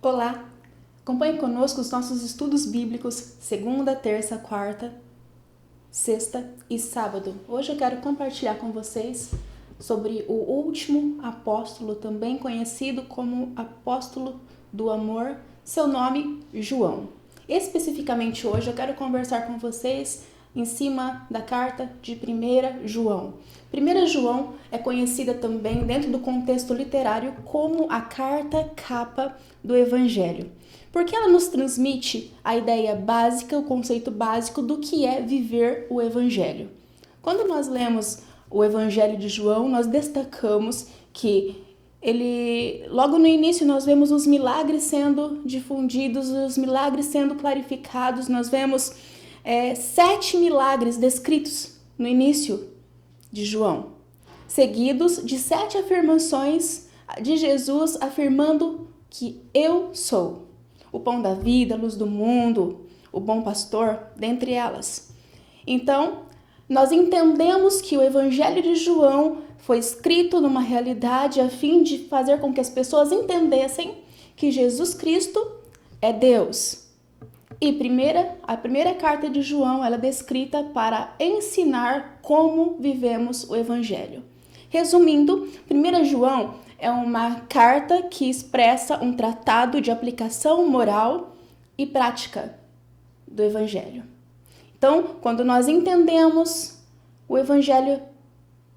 Olá! Acompanhe conosco os nossos estudos bíblicos segunda, terça, quarta, sexta e sábado. Hoje eu quero compartilhar com vocês sobre o último apóstolo, também conhecido como apóstolo do amor, seu nome João. Especificamente hoje eu quero conversar com vocês em cima da carta de 1 João. 1 João é conhecida também dentro do contexto literário como a carta capa do Evangelho, porque ela nos transmite a ideia básica, o conceito básico do que é viver o Evangelho. Quando nós lemos o Evangelho de João, nós destacamos que logo no início nós vemos os milagres sendo difundidos, os milagres sendo clarificados, nós vemos 7 milagres descritos no início de João, seguidos de 7 afirmações de Jesus afirmando que eu sou o pão da vida, a luz do mundo, o bom pastor, dentre elas. Então, nós entendemos que o Evangelho de João foi escrito numa realidade a fim de fazer com que as pessoas entendessem que Jesus Cristo é Deus. E a primeira carta de João ela é descrita para ensinar como vivemos o Evangelho. Resumindo, 1 João é uma carta que expressa um tratado de aplicação moral e prática do Evangelho. Então, quando nós entendemos o Evangelho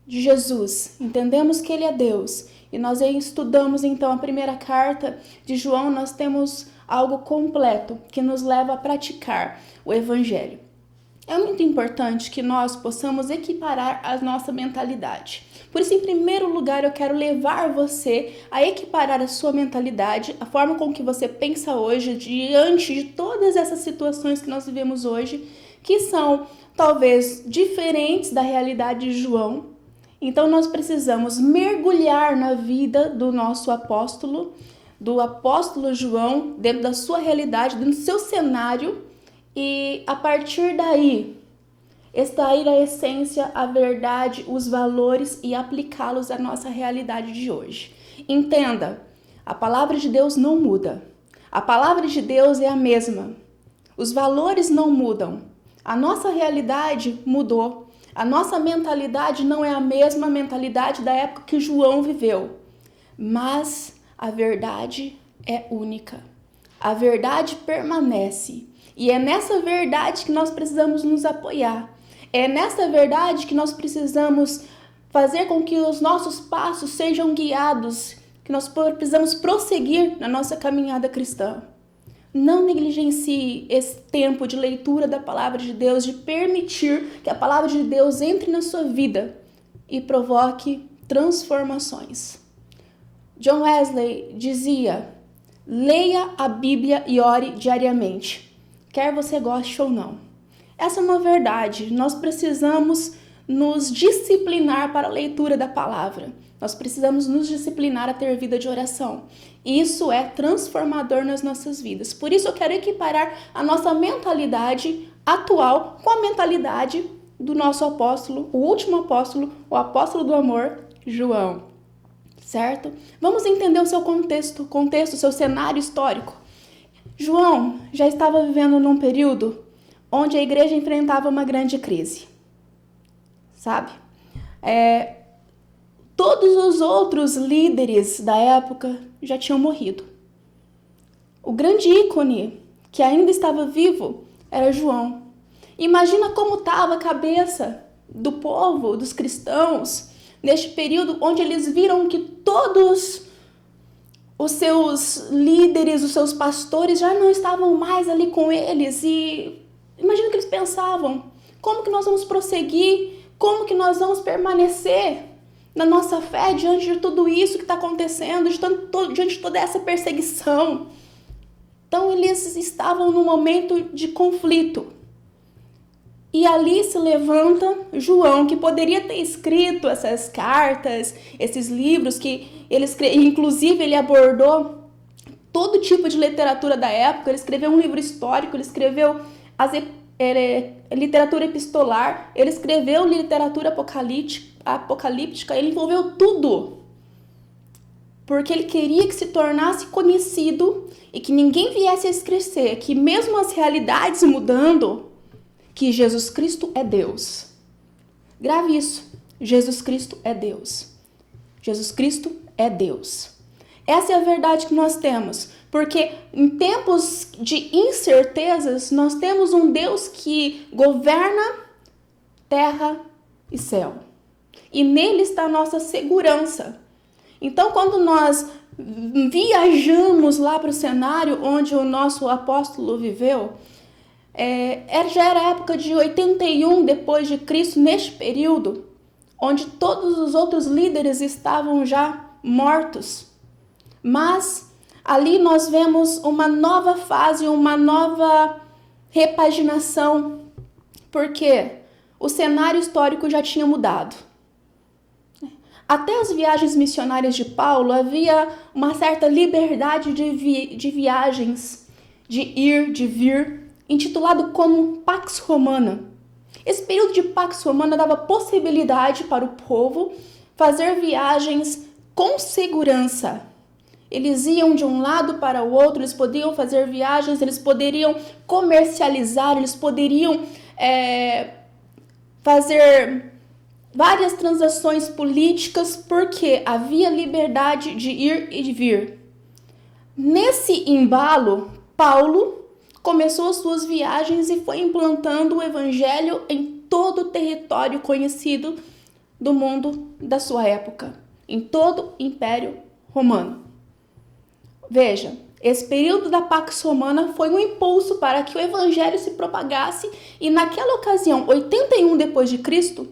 de Jesus, entendemos que Ele é Deus, e nós estudamos então a primeira carta de João, nós temos algo completo que nos leva a praticar o Evangelho. É muito importante que nós possamos equiparar a nossa mentalidade. Por isso, em primeiro lugar, eu quero levar você a equiparar a sua mentalidade, a forma com que você pensa hoje, diante de todas essas situações que nós vivemos hoje, que são talvez diferentes da realidade de João. Então, nós precisamos mergulhar na vida do nosso apóstolo, do apóstolo João, dentro da sua realidade, dentro do seu cenário, e a partir daí, extrair a essência, a verdade, os valores e aplicá-los à nossa realidade de hoje. Entenda, a palavra de Deus não muda. A palavra de Deus é a mesma. Os valores não mudam. A nossa realidade mudou. A nossa mentalidade não é a mesma mentalidade da época que João viveu. Mas a verdade é única. A verdade permanece. E é nessa verdade que nós precisamos nos apoiar. É nessa verdade que nós precisamos fazer com que os nossos passos sejam guiados, que nós precisamos prosseguir na nossa caminhada cristã. Não negligencie esse tempo de leitura da palavra de Deus, de permitir que a palavra de Deus entre na sua vida e provoque transformações. John Wesley dizia: leia a Bíblia e ore diariamente, quer você goste ou não. Essa é uma verdade. Nós precisamos nos disciplinar para a leitura da palavra. Nós precisamos nos disciplinar a ter vida de oração. Isso é transformador nas nossas vidas. Por isso eu quero equiparar a nossa mentalidade atual com a mentalidade do nosso apóstolo, o último apóstolo, o apóstolo do amor, João. Certo? Vamos entender o seu contexto, o seu cenário histórico. João já estava vivendo num período onde a igreja enfrentava uma grande crise. Sabe? Todos os outros líderes da época já tinham morrido. O grande ícone que ainda estava vivo era João. Imagina como estava a cabeça do povo, dos cristãos, neste período onde eles viram que todos os seus líderes, os seus pastores já não estavam mais ali com eles. E imagina o que eles pensavam. Como que nós vamos prosseguir? Como que nós vamos permanecer na nossa fé diante de tudo isso que está acontecendo, diante de toda essa perseguição? Então eles estavam num momento de conflito. E ali se levanta João, que poderia ter escrito essas cartas, esses livros, que inclusive ele abordou todo tipo de literatura da época. Ele escreveu um livro histórico, ele escreveu literatura epistolar, ele escreveu literatura apocalíptica, ele envolveu tudo. porque ele queria que se tornasse conhecido e que ninguém viesse a esquecer que mesmo as realidades mudando, que Jesus Cristo é Deus. Grave isso. Jesus Cristo é Deus. Jesus Cristo é Deus. Essa é a verdade que nós temos, porque em tempos de incertezas, nós temos um Deus que governa terra e céu. E nele está a nossa segurança. Então, quando nós viajamos lá para o cenário onde o nosso apóstolo viveu, já era a época de 81 depois de Cristo, neste período, onde todos os outros líderes estavam já mortos. Mas ali nós vemos uma nova fase, uma nova repaginação, porque o cenário histórico já tinha mudado. Até as viagens missionárias de Paulo havia uma certa liberdade de viagens, de ir, de vir, intitulado como Pax Romana. Esse período de Pax Romana dava possibilidade para o povo fazer viagens com segurança. Eles iam de um lado para o outro, eles podiam fazer viagens, eles poderiam comercializar, eles poderiam fazer várias transações políticas, porque havia liberdade de ir e de vir. Nesse embalo, Paulo começou as suas viagens e foi implantando o evangelho em todo o território conhecido do mundo da sua época, em todo o Império Romano. Veja, esse período da Pax Romana foi um impulso para que o evangelho se propagasse e naquela ocasião, 81 depois de Cristo,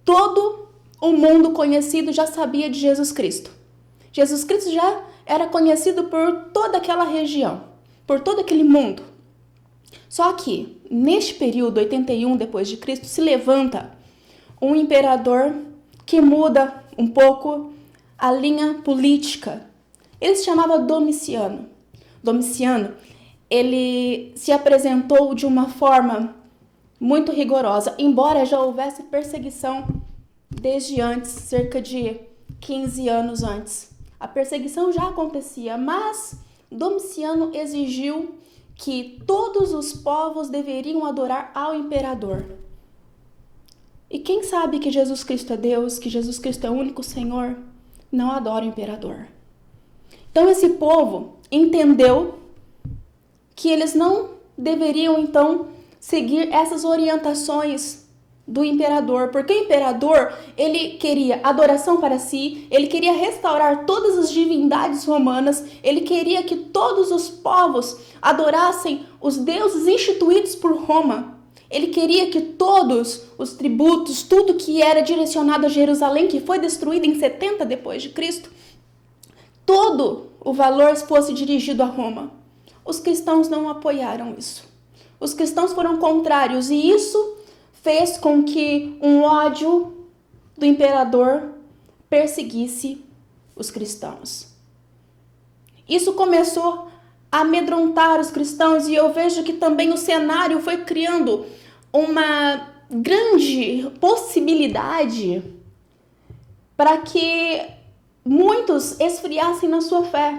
todo o mundo conhecido já sabia de Jesus Cristo. Jesus Cristo já era conhecido por toda aquela região, por todo aquele mundo. Só que, neste período, 81 depois de Cristo, se levanta um imperador que muda um pouco a linha política. Ele se chamava Domiciano. Domiciano, ele se apresentou de uma forma muito rigorosa, embora já houvesse perseguição desde antes, cerca de 15 anos antes. A perseguição já acontecia, mas Domiciano exigiu que todos os povos deveriam adorar ao imperador. E quem sabe que Jesus Cristo é Deus, que Jesus Cristo é o único Senhor, não adora o imperador. Então esse povo entendeu que eles não deveriam então seguir essas orientações do imperador, porque o imperador, ele queria adoração para si, ele queria restaurar todas as divindades romanas, ele queria que todos os povos adorassem os deuses instituídos por Roma. Ele queria que todos os tributos, tudo que era direcionado a Jerusalém, que foi destruído em 70 depois de Cristo, todo o valor fosse dirigido a Roma. Os cristãos não apoiaram isso. Os cristãos foram contrários e isso fez com que um ódio do imperador perseguisse os cristãos. Isso começou a amedrontar os cristãos e eu vejo que também o cenário foi criando uma grande possibilidade para que muitos esfriassem na sua fé.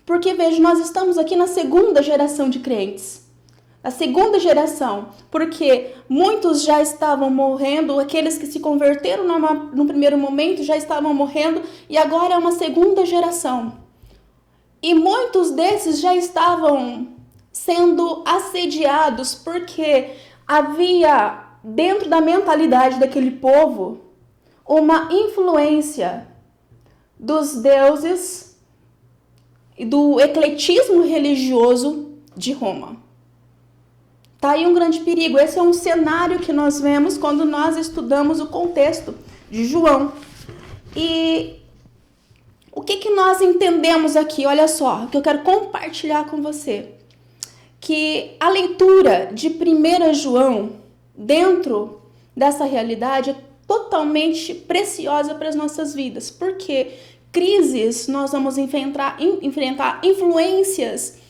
Porque, veja, nós estamos aqui na segunda geração de crentes. A segunda geração, porque muitos já estavam morrendo, aqueles que se converteram no primeiro momento já estavam morrendo, e agora é uma segunda geração. E muitos desses já estavam sendo assediados, porque havia dentro da mentalidade daquele povo uma influência dos deuses e do ecletismo religioso de Roma. Tá aí um grande perigo. Esse é um cenário que nós vemos quando nós estudamos o contexto de João. E o que nós entendemos aqui? Olha só, que eu quero compartilhar com você. Que a leitura de 1 João, dentro dessa realidade, é totalmente preciosa para as nossas vidas. Porque crises nós vamos enfrentar influências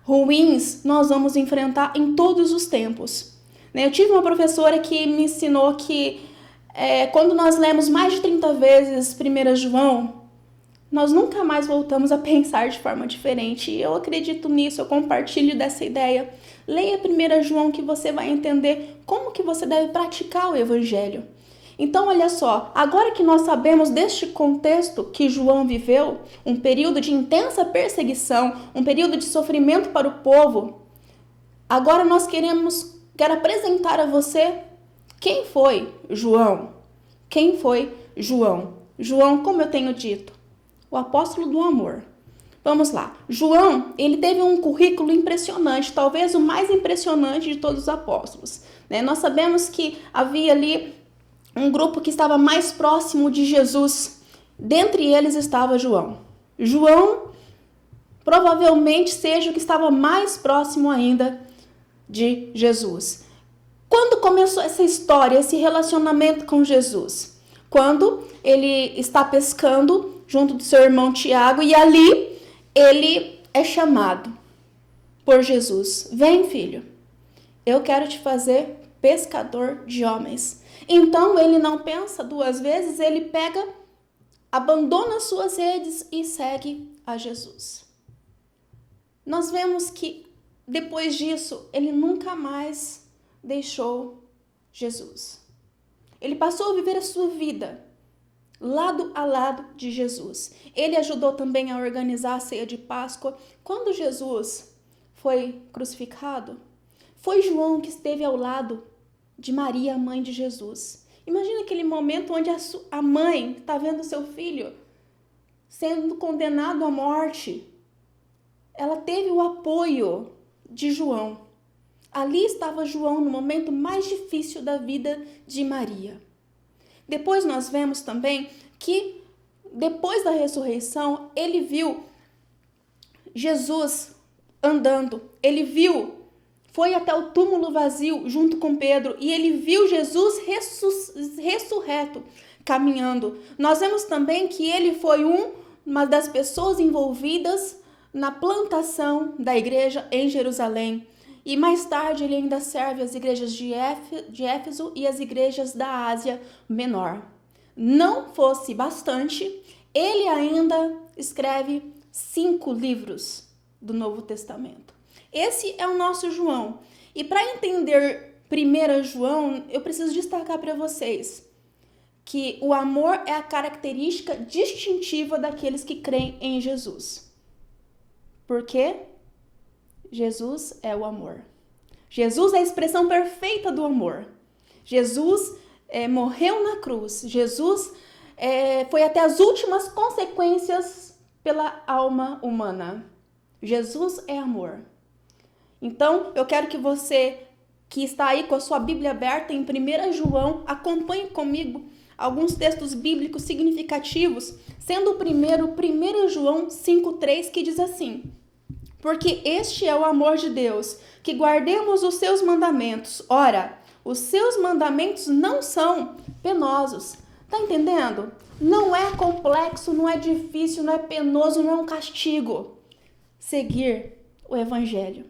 ruins nós vamos enfrentar em todos os tempos. Eu tive uma professora que me ensinou que quando nós lemos mais de 30 vezes 1 João, nós nunca mais voltamos a pensar de forma diferente. E eu acredito nisso, eu compartilho dessa ideia. Leia 1 João que você vai entender como que você deve praticar o Evangelho. Então, olha só, agora que nós sabemos deste contexto que João viveu, um período de intensa perseguição, um período de sofrimento para o povo, agora nós quero apresentar a você quem foi João. Quem foi João? João, como eu tenho dito, o apóstolo do amor. Vamos lá. João, ele teve um currículo impressionante, talvez o mais impressionante de todos os apóstolos. Nós sabemos que havia ali um grupo que estava mais próximo de Jesus. Dentre eles estava João. João provavelmente seja o que estava mais próximo ainda de Jesus. Quando começou essa história, esse relacionamento com Jesus? Quando ele está pescando junto do seu irmão Tiago e ali ele é chamado por Jesus. Vem, filho, eu quero te fazer pescador de homens. Então ele não pensa duas vezes, ele pega, abandona suas redes e segue a Jesus. Nós vemos que depois disso ele nunca mais deixou Jesus. Ele passou a viver a sua vida lado a lado de Jesus. Ele ajudou também a organizar a ceia de Páscoa. Quando Jesus foi crucificado, foi João que esteve ao lado de Maria, a mãe de Jesus. Imagina aquele momento onde a mãe está vendo seu filho sendo condenado à morte. Ela teve o apoio de João. Ali estava João no momento mais difícil da vida de Maria. Depois nós vemos também que depois da ressurreição, ele viu Jesus andando. Ele foi até o túmulo vazio junto com Pedro e ele viu Jesus ressurreto caminhando. Nós vemos também que ele foi uma das pessoas envolvidas na plantação da igreja em Jerusalém. E mais tarde ele ainda serve as igrejas de Éfeso e as igrejas da Ásia Menor. Não fosse bastante, ele ainda escreve 5 livros do Novo Testamento. Esse é o nosso João. E para entender 1 João, eu preciso destacar para vocês que o amor é a característica distintiva daqueles que creem em Jesus. Por quê? Jesus é o amor. Jesus é a expressão perfeita do amor. Jesus morreu na cruz. Jesus foi até as últimas consequências pela alma humana. Jesus é amor. Então, eu quero que você que está aí com a sua Bíblia aberta em 1 João, acompanhe comigo alguns textos bíblicos significativos, sendo o primeiro 1 João 5,3, que diz assim: porque este é o amor de Deus, que guardemos os seus mandamentos. Ora, os seus mandamentos não são penosos. Tá entendendo? Não é complexo, não é difícil, não é penoso, não é um castigo seguir o Evangelho.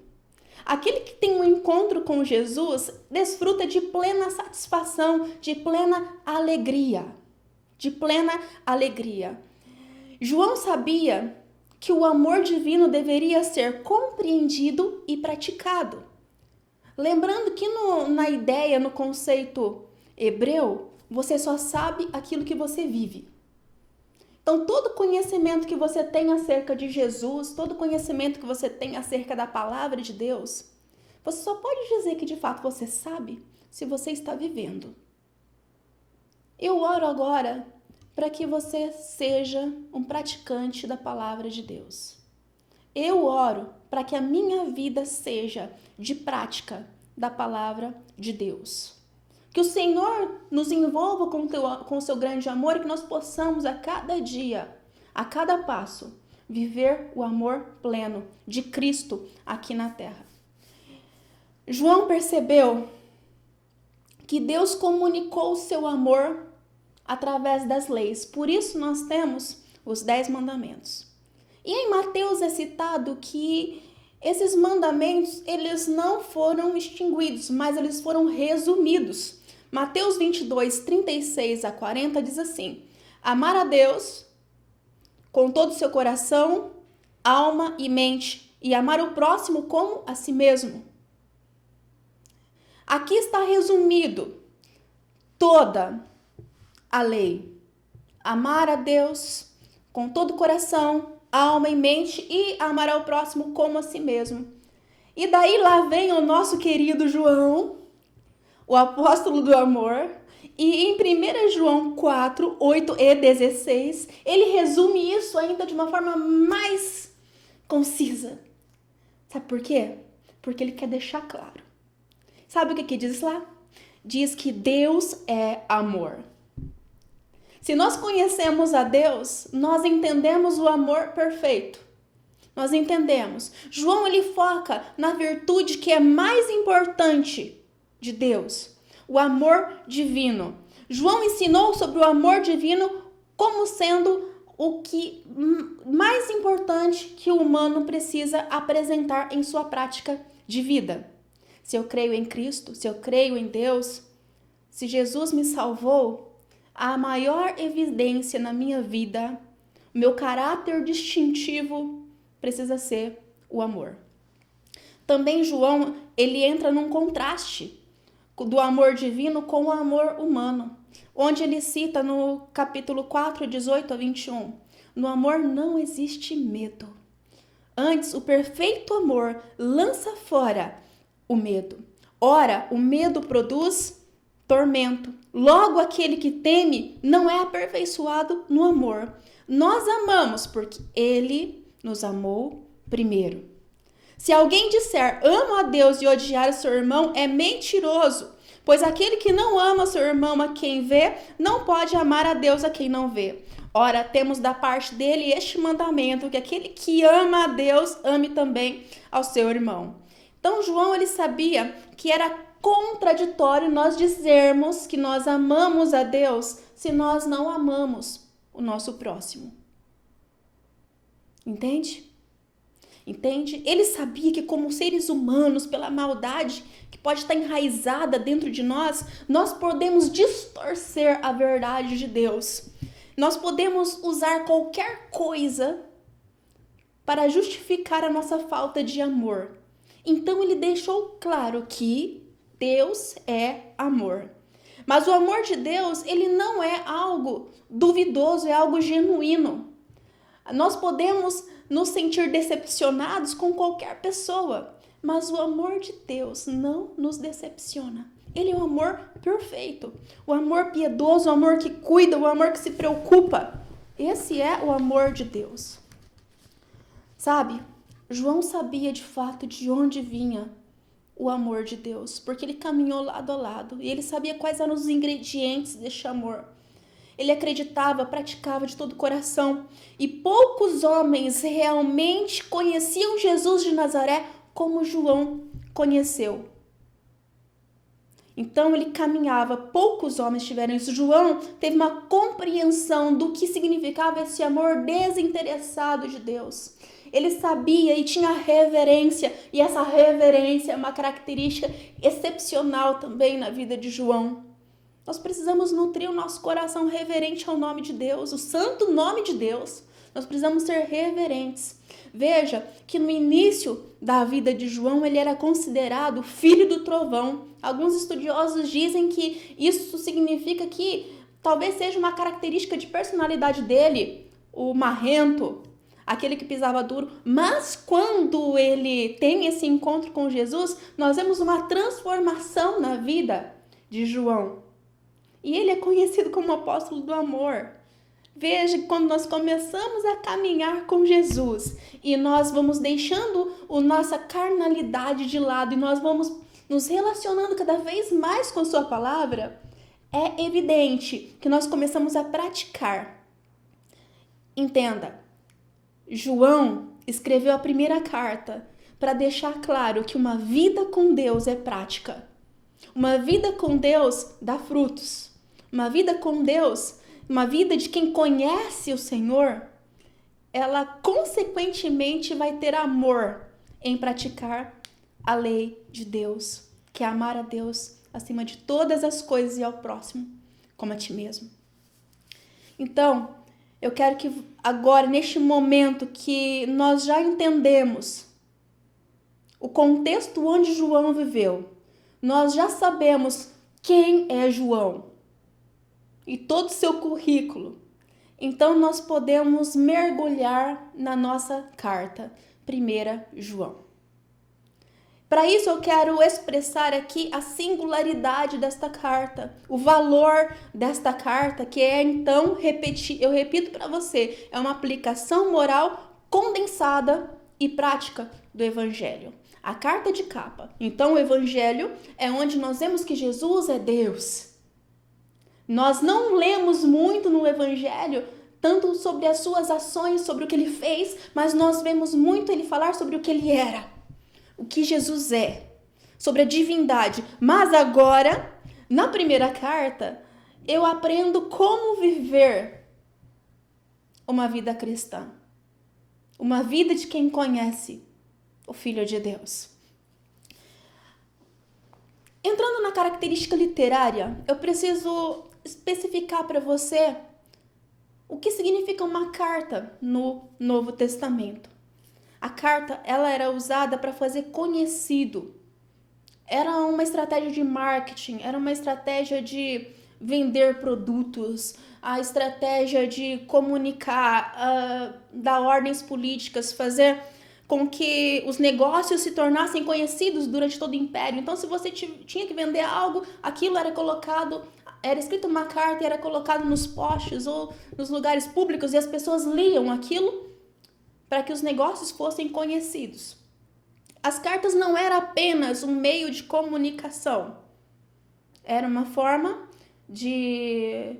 Aquele que tem um encontro com Jesus desfruta de plena satisfação, de plena alegria. De plena alegria. João sabia que o amor divino deveria ser compreendido e praticado. Lembrando que na ideia, no conceito hebreu, você só sabe aquilo que você vive. Então, todo conhecimento que você tem acerca de Jesus, todo conhecimento que você tem acerca da palavra de Deus, você só pode dizer que de fato você sabe se você está vivendo. Eu oro agora para que você seja um praticante da palavra de Deus. Eu oro para que a minha vida seja de prática da palavra de Deus. Que o Senhor nos envolva com o seu grande amor e que nós possamos a cada dia, a cada passo, viver o amor pleno de Cristo aqui na terra. João percebeu que Deus comunicou o seu amor através das leis. Por isso nós temos os 10 mandamentos. E em Mateus é citado que esses mandamentos, eles não foram extinguidos, mas eles foram resumidos. Mateus 22, 36 a 40 diz assim: amar a Deus com todo o seu coração, alma e mente, e amar o próximo como a si mesmo. Aqui está resumido toda a lei. Amar a Deus com todo o coração, alma e mente, e amar ao próximo como a si mesmo. E daí lá vem o nosso querido João, o apóstolo do amor, e em 1 João 4, 8 e 16, ele resume isso ainda de uma forma mais concisa. Sabe por quê? Porque ele quer deixar claro. Sabe o que diz lá? Diz que Deus é amor. Se nós conhecemos a Deus, nós entendemos o amor perfeito. Nós entendemos. João, ele foca na virtude que é mais importante de Deus, o amor divino. João ensinou sobre o amor divino como sendo o que mais importante que o humano precisa apresentar em sua prática de vida. Se eu creio em Cristo, se eu creio em Deus, se Jesus me salvou, a maior evidência na minha vida, o meu caráter distintivo precisa ser o amor. Também João, ele entra num contraste do amor divino com o amor humano, onde ele cita no capítulo 4, 18 a 21, no amor não existe medo. Antes, o perfeito amor lança fora o medo. Ora, o medo produz tormento. Logo, aquele que teme não é aperfeiçoado no amor. Nós amamos porque ele nos amou primeiro. Se alguém disser, amo a Deus e odiar o seu irmão, é mentiroso, pois aquele que não ama seu irmão a quem vê, não pode amar a Deus a quem não vê. Ora, temos da parte dele este mandamento, que aquele que ama a Deus, ame também ao seu irmão. Então, João, ele sabia que era contraditório nós dizermos que nós amamos a Deus se nós não amamos o nosso próximo. Entende? Entende? Ele sabia que como seres humanos, pela maldade que pode estar enraizada dentro de nós, nós podemos distorcer a verdade de Deus. Nós podemos usar qualquer coisa para justificar a nossa falta de amor. Então ele deixou claro que Deus é amor. Mas o amor de Deus, ele não é algo duvidoso, é algo genuíno. Nós podemos nos sentir decepcionados com qualquer pessoa, mas o amor de Deus não nos decepciona. Ele é um amor perfeito, o amor piedoso, o amor que cuida, o amor que se preocupa. Esse é o amor de Deus. Sabe, João sabia de fato de onde vinha o amor de Deus, porque ele caminhou lado a lado e ele sabia quais eram os ingredientes deste amor. Ele acreditava, praticava de todo o coração. E poucos homens realmente conheciam Jesus de Nazaré como João conheceu. Então ele caminhava, poucos homens tiveram isso. João teve uma compreensão do que significava esse amor desinteressado de Deus. Ele sabia e tinha reverência, e essa reverência é uma característica excepcional também na vida de João. Nós precisamos nutrir o nosso coração reverente ao nome de Deus, o santo nome de Deus. Nós precisamos ser reverentes. Veja que no início da vida de João, ele era considerado filho do trovão. Alguns estudiosos dizem que isso significa que talvez seja uma característica de personalidade dele, o marrento, aquele que pisava duro. Mas quando ele tem esse encontro com Jesus, nós vemos uma transformação na vida de João. E ele é conhecido como apóstolo do amor. Veja que quando nós começamos a caminhar com Jesus e nós vamos deixando a nossa carnalidade de lado e nós vamos nos relacionando cada vez mais com sua palavra, é evidente que nós começamos a praticar. Entenda, João escreveu a primeira carta para deixar claro que uma vida com Deus é prática. Uma vida com Deus dá frutos. Uma vida com Deus, uma vida de quem conhece o Senhor, ela consequentemente vai ter amor em praticar a lei de Deus, que é amar a Deus acima de todas as coisas e ao próximo, como a ti mesmo. Então, Eu quero que agora, neste momento que nós já entendemos o contexto onde João viveu, nós já sabemos quem é João e todo o seu currículo. Então nós podemos mergulhar na nossa carta, 1 João. Para isso eu quero expressar aqui a singularidade desta carta, o valor desta carta, que é então, eu repito para você, é uma aplicação moral condensada e prática do Evangelho. A carta de capa. Então o Evangelho é onde nós vemos que Jesus é Deus. Nós não lemos muito no Evangelho tanto sobre as suas ações, sobre o que ele fez, mas nós vemos muito ele falar sobre o que ele era. O que Jesus é, sobre a divindade. Mas agora, na primeira carta, eu aprendo como viver uma vida cristã. Uma vida de quem conhece o Filho de Deus. Entrando na característica literária, eu preciso especificar para você o que significa uma carta no Novo Testamento. A carta, ela era usada para fazer conhecido. Era uma estratégia de marketing, era uma estratégia de vender produtos, a estratégia de comunicar, dar ordens políticas, fazer com que os negócios se tornassem conhecidos durante todo o império. Então, se você tinha que vender algo, aquilo era colocado, era escrito uma carta e era colocado nos postes ou nos lugares públicos e as pessoas liam aquilo para que os negócios fossem conhecidos. As cartas não eram apenas um meio de comunicação. Era uma forma de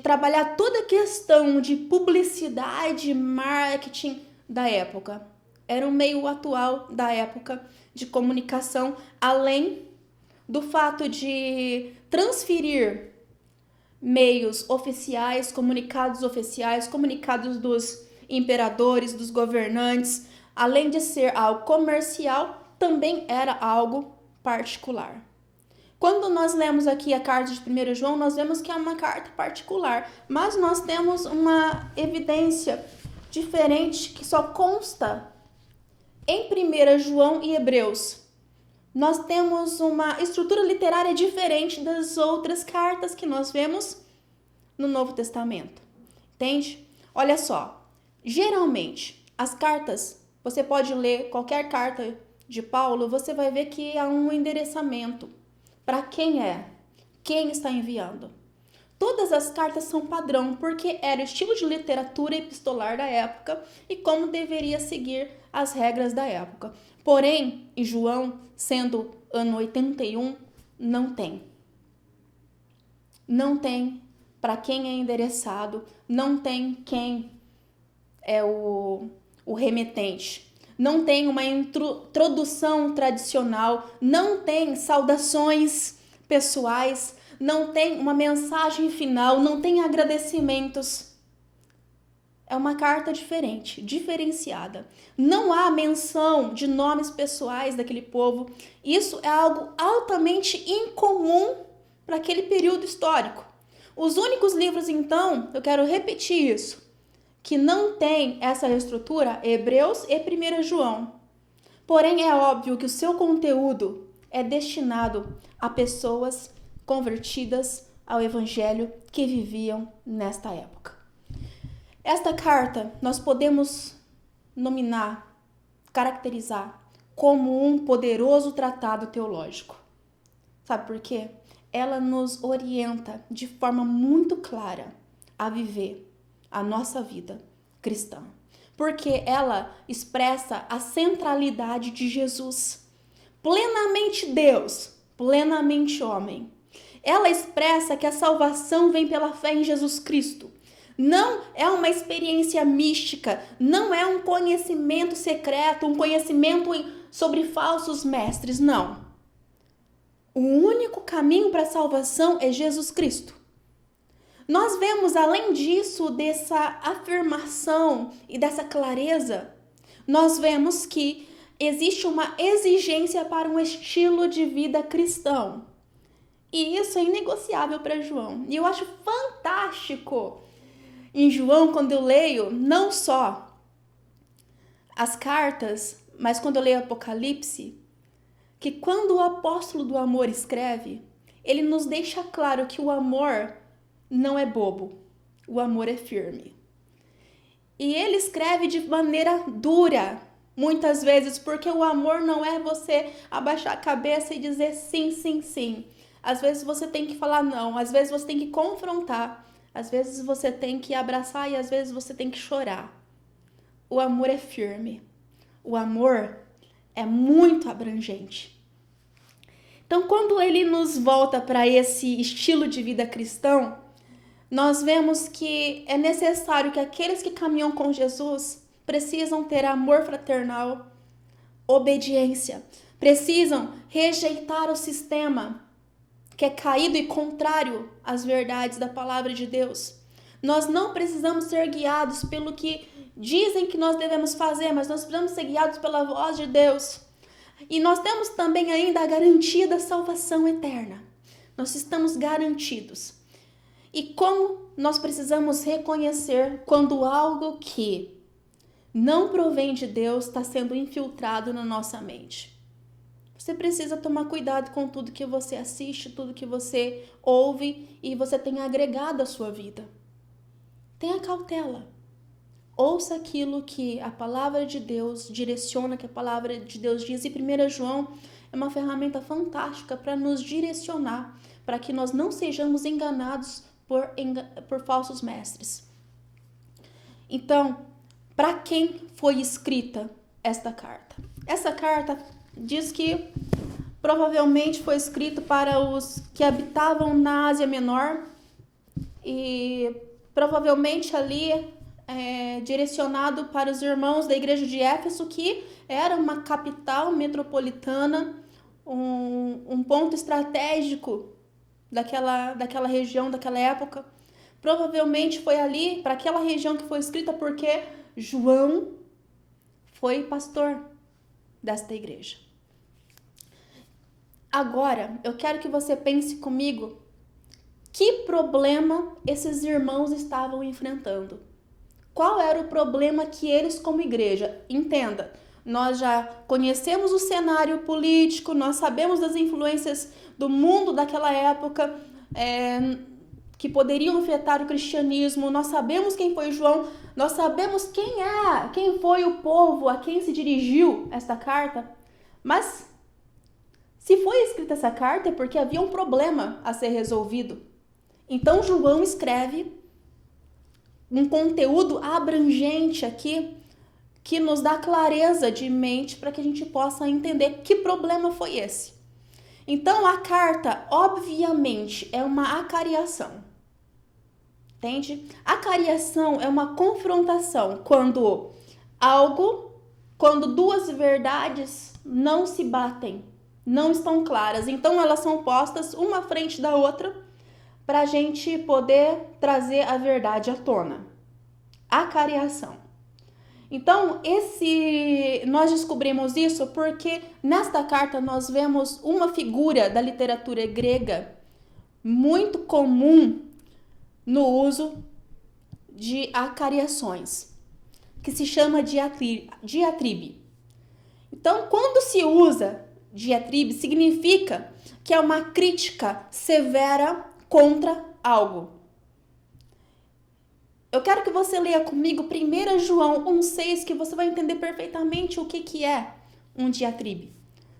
trabalhar toda a questão de publicidade, marketing da época. Era um meio atual da época de comunicação, além do fato de transferir meios oficiais, comunicados dos imperadores, dos governantes, além de ser algo comercial, também era algo particular. Quando nós lemos aqui a carta de 1 João, nós vemos que é uma carta particular, mas nós temos uma evidência diferente que só consta em 1 João e Hebreus. Nós temos uma estrutura literária diferente das outras cartas que nós vemos no Novo Testamento. Entende? Olha só. Geralmente, as cartas, você pode ler qualquer carta de Paulo, você vai ver que há um endereçamento. Para quem é? Quem está enviando? Todas as cartas são padrão, porque era o estilo de literatura epistolar da época e como deveria seguir as regras da época. Porém, em João, sendo ano 81, não tem. Não tem para quem é endereçado, não tem quem é o remetente. Não tem uma introdução tradicional, não tem saudações pessoais, não tem uma mensagem final, não tem agradecimentos. É uma carta diferente, diferenciada. Não há menção de nomes pessoais daquele povo. Isso é algo altamente incomum para aquele período histórico. Os únicos livros, então, eu quero repetir isso, que não tem essa estrutura, Hebreus e 1 João. Porém, é óbvio que o seu conteúdo é destinado a pessoas convertidas ao Evangelho que viviam nesta época. Esta carta nós podemos nominar, caracterizar como um poderoso tratado teológico. Sabe por quê? Ela nos orienta de forma muito clara a viver a nossa vida cristã, porque ela expressa a centralidade de Jesus, plenamente Deus, plenamente homem. Ela expressa que a salvação vem pela fé em Jesus Cristo. Não é uma experiência mística, não é um conhecimento secreto, um conhecimento sobre falsos mestres, não. O único caminho para a salvação é Jesus Cristo. Nós vemos, além disso, dessa afirmação e dessa clareza, nós vemos que existe uma exigência para um estilo de vida cristão. E isso é inegociável para João. E eu acho fantástico em João, quando eu leio não só as cartas, mas quando eu leio Apocalipse, que quando o apóstolo do amor escreve, ele nos deixa claro que o amor não é bobo, o amor é firme. E ele escreve de maneira dura, muitas vezes, porque o amor não é você abaixar a cabeça e dizer sim, sim, sim. Às vezes você tem que falar não, às vezes você tem que confrontar, às vezes você tem que abraçar e às vezes você tem que chorar. O amor é firme, o amor é muito abrangente. Então, quando ele nos volta para esse estilo de vida cristão, nós vemos que é necessário que aqueles que caminham com Jesus precisam ter amor fraternal, obediência, precisam rejeitar o sistema que é caído e contrário às verdades da palavra de Deus. Nós não precisamos ser guiados pelo que dizem que nós devemos fazer, mas nós precisamos ser guiados pela voz de Deus. E nós temos também ainda a garantia da salvação eterna. Nós estamos garantidos. E como nós precisamos reconhecer quando algo que não provém de Deus está sendo infiltrado na nossa mente? Você precisa tomar cuidado com tudo que você assiste, tudo que você ouve e você tem agregado à sua vida. Tenha cautela. Ouça aquilo que a palavra de Deus direciona, que a palavra de Deus diz. E 1 João é uma ferramenta fantástica para nos direcionar, para que nós não sejamos enganados por falsos mestres. Então, para quem foi escrita esta carta? Essa carta diz que provavelmente foi escrito para os que habitavam na Ásia Menor e provavelmente ali direcionado para os irmãos da igreja de Éfeso, que era uma capital metropolitana, um ponto estratégico daquela região, daquela época. Provavelmente foi ali, para aquela região que foi escrita, porque João foi pastor desta igreja. Agora, eu quero que você pense comigo que problema esses irmãos estavam enfrentando. Qual era o problema que eles, como igreja, entenda, nós já conhecemos o cenário político, nós sabemos das influências do mundo daquela época, que poderiam afetar o cristianismo, nós sabemos quem foi João, nós sabemos quem foi o povo a quem se dirigiu esta carta, mas se foi escrita essa carta é porque havia um problema a ser resolvido. Então João escreve um conteúdo abrangente aqui que nos dá clareza de mente para que a gente possa entender que problema foi esse. Então a carta, obviamente, é uma acariação. Entende? Acariação é uma confrontação quando duas verdades não se batem, não estão claras. Então elas são postas uma à frente da outra para a gente poder trazer a verdade à tona. Acariação. Então, nós descobrimos isso porque nesta carta nós vemos uma figura da literatura grega muito comum no uso de acariações, que se chama diatribe. Então, quando se usa diatribe, significa que é uma crítica severa contra algo. Eu quero que você leia comigo 1 João 1,6, que você vai entender perfeitamente o que é um diatribe.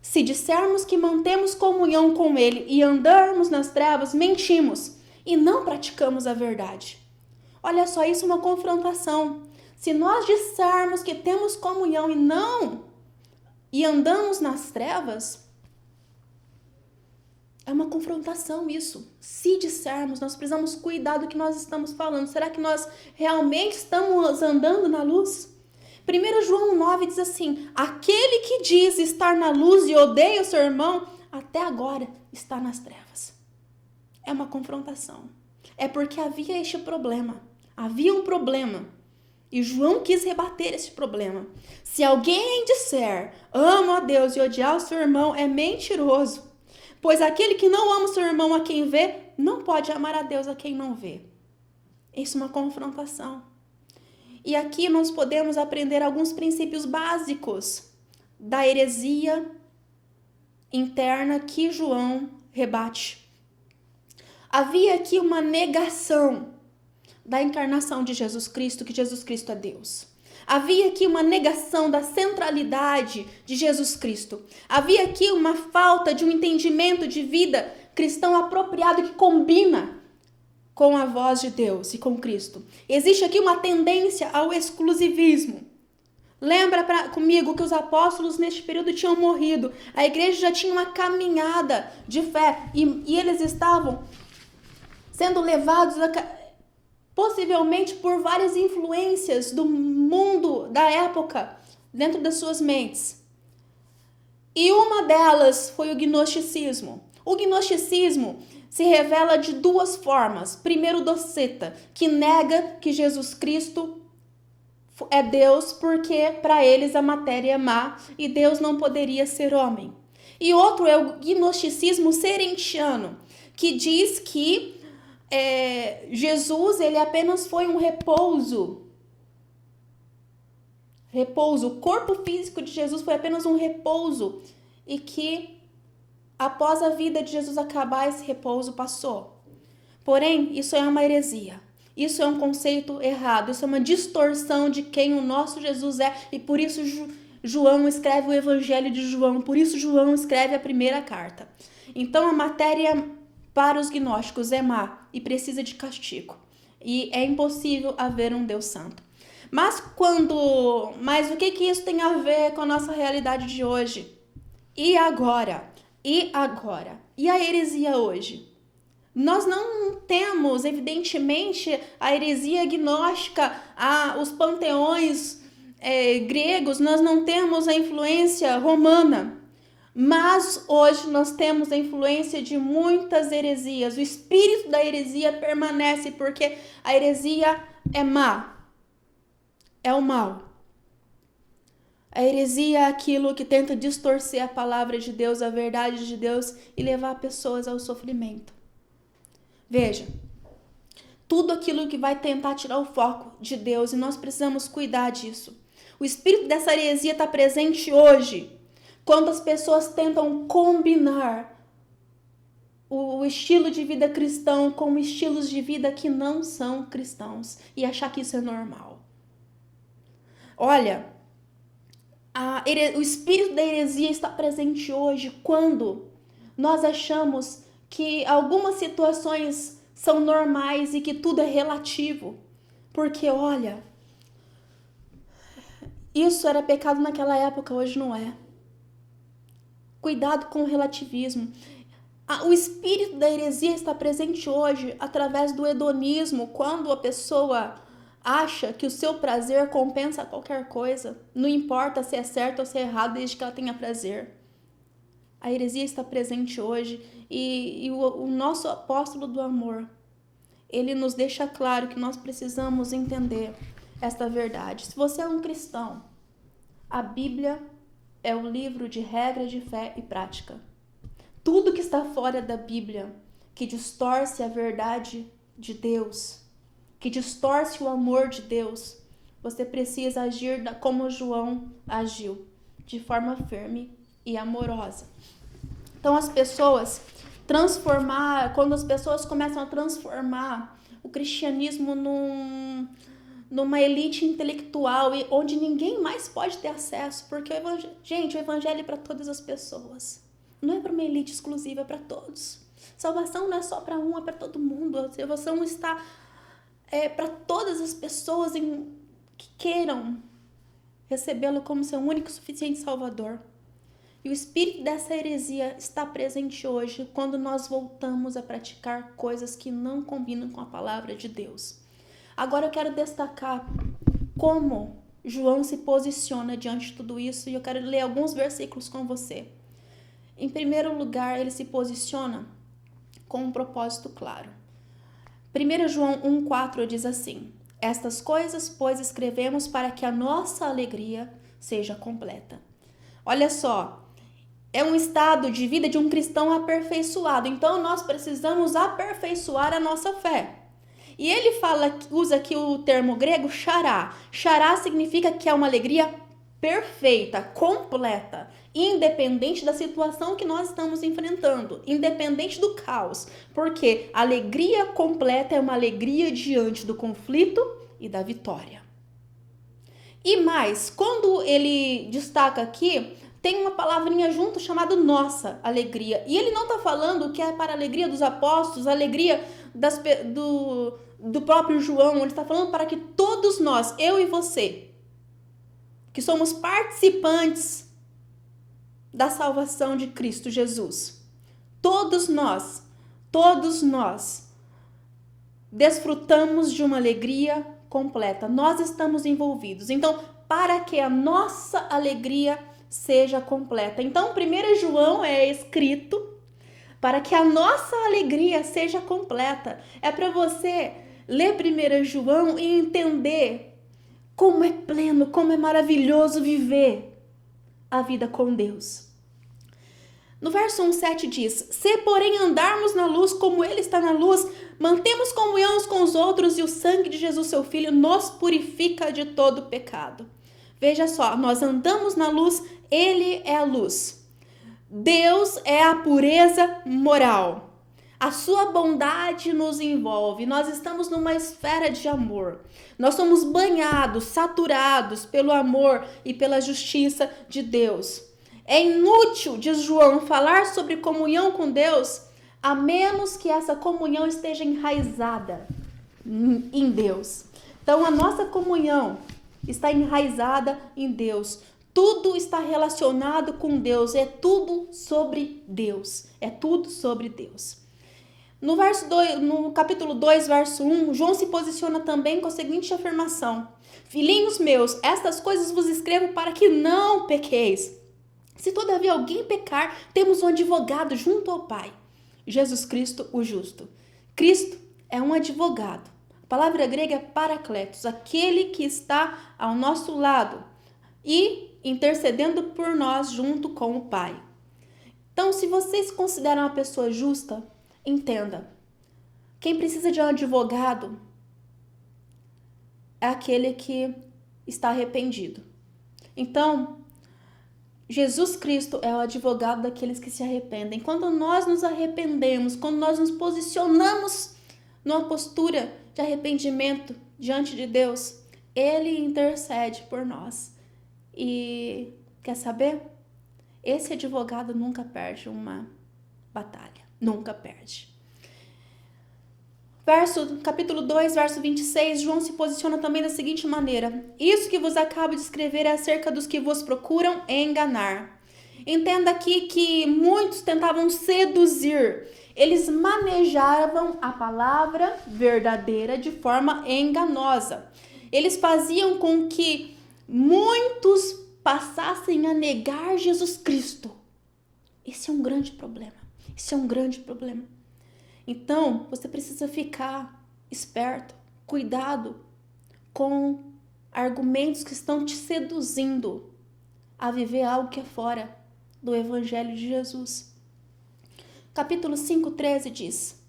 Se dissermos que mantemos comunhão com ele e andarmos nas trevas, mentimos e não praticamos a verdade. Olha só, isso é uma confrontação. Se nós dissermos que temos comunhão e andamos nas trevas, é uma confrontação isso. Se dissermos, nós precisamos cuidar do que nós estamos falando. Será que nós realmente estamos andando na luz? 1 João 9 diz assim: aquele que diz estar na luz e odeia o seu irmão, até agora está nas trevas. É uma confrontação. É porque havia este problema. Havia um problema. E João quis rebater esse problema. Se alguém disser, amo a Deus e odiar o seu irmão, é mentiroso. Pois aquele que não ama o seu irmão a quem vê, não pode amar a Deus a quem não vê. Isso é uma confrontação. E aqui nós podemos aprender alguns princípios básicos da heresia interna que João rebate. Havia aqui uma negação da encarnação de Jesus Cristo, que Jesus Cristo é Deus. Havia aqui uma negação da centralidade de Jesus Cristo. Havia aqui uma falta de um entendimento de vida cristão apropriado que combina com a voz de Deus e com Cristo. Existe aqui uma tendência ao exclusivismo. Lembra comigo que os apóstolos neste período tinham morrido. A igreja já tinha uma caminhada de fé e eles estavam sendo levados possivelmente por várias influências do mundo da época dentro das suas mentes. E uma delas foi o gnosticismo. O gnosticismo se revela de duas formas. Primeiro, o doceta, que nega que Jesus Cristo é Deus porque para eles a matéria é má e Deus não poderia ser homem. E outro é o gnosticismo serentiano, que diz que Jesus ele apenas foi um repouso. O corpo físico de Jesus foi apenas um repouso e que após a vida de Jesus acabar, esse repouso passou. Porém, isso é uma heresia. Isso é um conceito errado. Isso é uma distorção de quem o nosso Jesus é. E por isso João escreve o Evangelho de João. Por isso João escreve a primeira carta. Então, a matéria para os gnósticos é má e precisa de castigo. E é impossível haver um Deus santo. Mas o que isso tem a ver com a nossa realidade de hoje? E agora? E a heresia hoje? Nós não temos, evidentemente, a heresia gnóstica, os panteões gregos, nós não temos a influência romana. Mas hoje nós temos a influência de muitas heresias. O espírito da heresia permanece porque a heresia é má. É o mal. A heresia é aquilo que tenta distorcer a palavra de Deus, a verdade de Deus e levar pessoas ao sofrimento. Veja, tudo aquilo que vai tentar tirar o foco de Deus e nós precisamos cuidar disso. O espírito dessa heresia está presente hoje, quando as pessoas tentam combinar o estilo de vida cristão com estilos de vida que não são cristãos e achar que isso é normal. Olha, o espírito da heresia está presente hoje quando nós achamos que algumas situações são normais e que tudo é relativo. Porque, olha, isso era pecado naquela época, hoje não é. Cuidado com o relativismo. O espírito da heresia está presente hoje através do hedonismo, quando a pessoa acha que o seu prazer compensa qualquer coisa. Não importa se é certo ou se é errado, desde que ela tenha prazer. A heresia está presente hoje e o nosso apóstolo do amor, ele nos deixa claro que nós precisamos entender esta verdade. Se você é um cristão, a Bíblia é o livro de regra de fé e prática. Tudo que está fora da Bíblia, que distorce a verdade de Deus, que distorce o amor de Deus, você precisa agir como João agiu, de forma firme e amorosa. Então quando as pessoas começam a transformar o cristianismo numa elite intelectual onde ninguém mais pode ter acesso, porque o evangelho é para todas as pessoas. Não é para uma elite exclusiva, é para todos. Salvação não é só para um, é para todo mundo. A salvação está para todas as pessoas que queiram recebê-lo como seu único e suficiente Salvador. E o espírito dessa heresia está presente hoje quando nós voltamos a praticar coisas que não combinam com a palavra de Deus. Agora eu quero destacar como João se posiciona diante de tudo isso e eu quero ler alguns versículos com você. Em primeiro lugar, ele se posiciona com um propósito claro. 1 João 1,4 diz assim: estas coisas, pois, escrevemos para que a nossa alegria seja completa. Olha só, é um estado de vida de um cristão aperfeiçoado. Então, nós precisamos aperfeiçoar a nossa fé. E ele usa aqui o termo grego chará. Chará significa que é uma alegria perfeita, completa, independente da situação que nós estamos enfrentando, independente do caos, porque a alegria completa é uma alegria diante do conflito e da vitória. E mais, quando ele destaca aqui, tem uma palavrinha junto chamada nossa alegria. E ele não está falando que é para a alegria dos apóstolos, a alegria do próprio João. Ele está falando para que todos nós, eu e você, que somos participantes da salvação de Cristo Jesus, todos nós desfrutamos de uma alegria completa. Nós estamos envolvidos. Então, para que a nossa alegria seja completa. Então, 1 João é escrito para que a nossa alegria seja completa. É para você ler 1 João e entender como é pleno, como é maravilhoso viver a vida com Deus. No verso 1,7 diz: se porém andarmos na luz como ele está na luz, mantemos comunhão uns com os outros e o sangue de Jesus, seu Filho, nos purifica de todo pecado. Veja só, nós andamos na luz, ele é a luz. Deus é a pureza moral. A sua bondade nos envolve. Nós estamos numa esfera de amor. Nós somos banhados, saturados pelo amor e pela justiça de Deus. É inútil, diz João, falar sobre comunhão com Deus, a menos que essa comunhão esteja enraizada em Deus. Então, a nossa comunhão está enraizada em Deus. Tudo está relacionado com Deus. É tudo sobre Deus. É tudo sobre Deus. No capítulo 2, verso 1, João se posiciona também com a seguinte afirmação: filhinhos meus, estas coisas vos escrevo para que não pequeis. Se todavia alguém pecar, temos um advogado junto ao Pai, Jesus Cristo, o justo. Cristo é um advogado. A palavra grega é paracletos, aquele que está ao nosso lado e intercedendo por nós junto com o Pai. Então, se você se considera uma pessoa justa, entenda, quem precisa de um advogado é aquele que está arrependido. Então, Jesus Cristo é o advogado daqueles que se arrependem. Quando nós nos arrependemos, quando nós nos posicionamos numa postura de arrependimento diante de Deus, Ele intercede por nós. E quer saber? Esse advogado nunca perde uma batalha. Nunca perde. Capítulo 2, verso 26, João se posiciona também da seguinte maneira: isso que vos acabo de escrever é acerca dos que vos procuram enganar. Entenda aqui que muitos tentavam seduzir. Eles manejavam a palavra verdadeira de forma enganosa. Eles faziam com que muitos passassem a negar Jesus Cristo. Esse é um grande problema. Isso é um grande problema. Então, você precisa ficar esperto, cuidado com argumentos que estão te seduzindo a viver algo que é fora do Evangelho de Jesus. Capítulo 5:13 diz: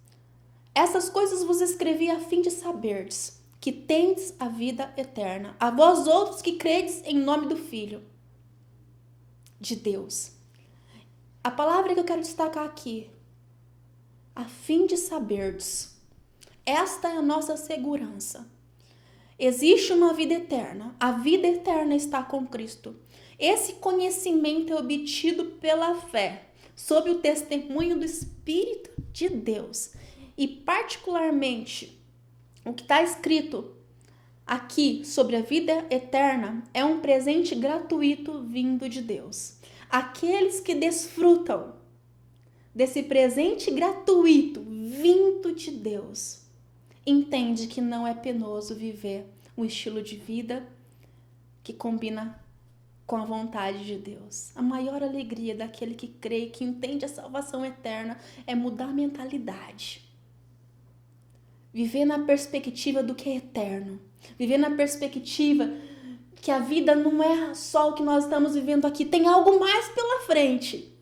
essas coisas vos escrevi a fim de saberdes que tendes a vida eterna, a vós outros que credes em nome do Filho de Deus. A palavra que eu quero destacar aqui, a fim de saberdes. Esta é a nossa segurança. Existe uma vida eterna. A vida eterna está com Cristo. Esse conhecimento é obtido pela fé, sob o testemunho do Espírito de Deus. E particularmente, o que está escrito aqui sobre a vida eterna é um presente gratuito vindo de Deus. Aqueles que desfrutam desse presente gratuito vindo de Deus, entende que não é penoso viver um estilo de vida que combina com a vontade de Deus. A maior alegria daquele que crê, que entende a salvação eterna, é mudar a mentalidade. Viver na perspectiva do que é eterno. Viver na perspectiva que a vida não é só o que nós estamos vivendo aqui, tem algo mais pela frente.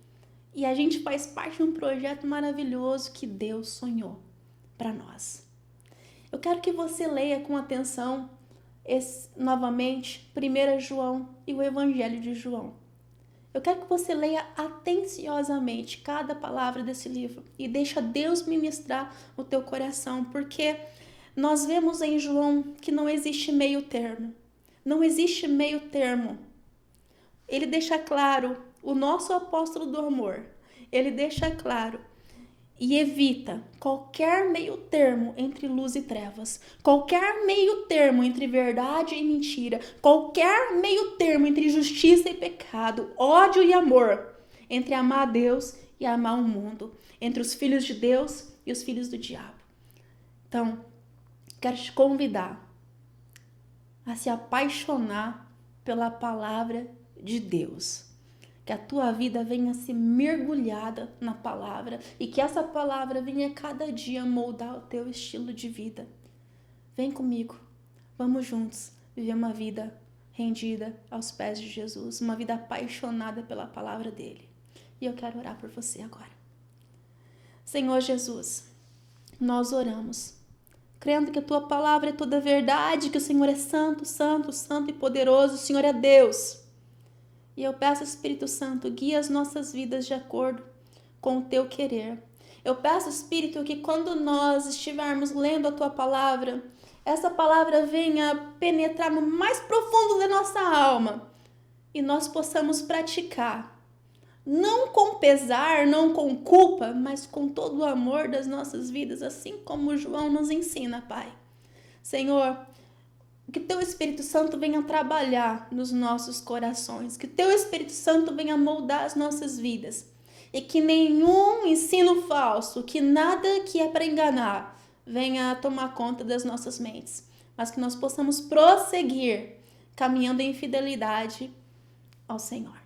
E a gente faz parte de um projeto maravilhoso que Deus sonhou para nós. Eu quero que você leia com atenção novamente 1 João e o Evangelho de João. Eu quero que você leia atenciosamente cada palavra desse livro e deixa Deus ministrar o teu coração, porque nós vemos em João que não existe meio termo. Não existe meio termo. Ele deixa claro, o nosso apóstolo do amor, ele deixa claro e evita qualquer meio termo entre luz e trevas, qualquer meio termo entre verdade e mentira, qualquer meio termo entre justiça e pecado, ódio e amor, entre amar a Deus e amar o mundo, entre os filhos de Deus e os filhos do diabo. Então, quero te convidar a se apaixonar pela palavra de Deus. Que a tua vida venha ser mergulhada na palavra e que essa palavra venha cada dia moldar o teu estilo de vida. Vem comigo, vamos juntos viver uma vida rendida aos pés de Jesus, uma vida apaixonada pela palavra dele. E eu quero orar por você agora. Senhor Jesus, nós oramos, crendo que a tua palavra é toda verdade, que o Senhor é santo, santo, santo e poderoso, o Senhor é Deus. E eu peço, Espírito Santo, guia as nossas vidas de acordo com o teu querer. Eu peço, Espírito, que quando nós estivermos lendo a tua palavra, essa palavra venha penetrar no mais profundo da nossa alma e nós possamos praticar, não com pesar, não com culpa, mas com todo o amor das nossas vidas, assim como João nos ensina, Pai. Senhor, que teu Espírito Santo venha trabalhar nos nossos corações, que teu Espírito Santo venha moldar as nossas vidas e que nenhum ensino falso, que nada que é para enganar, venha tomar conta das nossas mentes, mas que nós possamos prosseguir caminhando em fidelidade ao Senhor.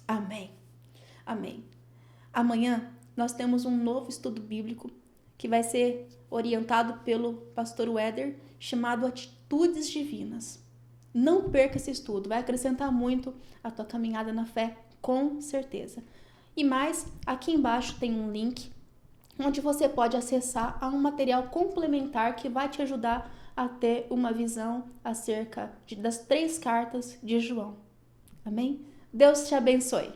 Amém. Amém. Amanhã nós temos um novo estudo bíblico que vai ser orientado pelo pastor Weder, chamado Atitudes Divinas. Não perca esse estudo, vai acrescentar muito a tua caminhada na fé, com certeza. E mais, aqui embaixo tem um link onde você pode acessar a um material complementar que vai te ajudar a ter uma visão acerca das 3 cartas de João. Amém? Deus te abençoe.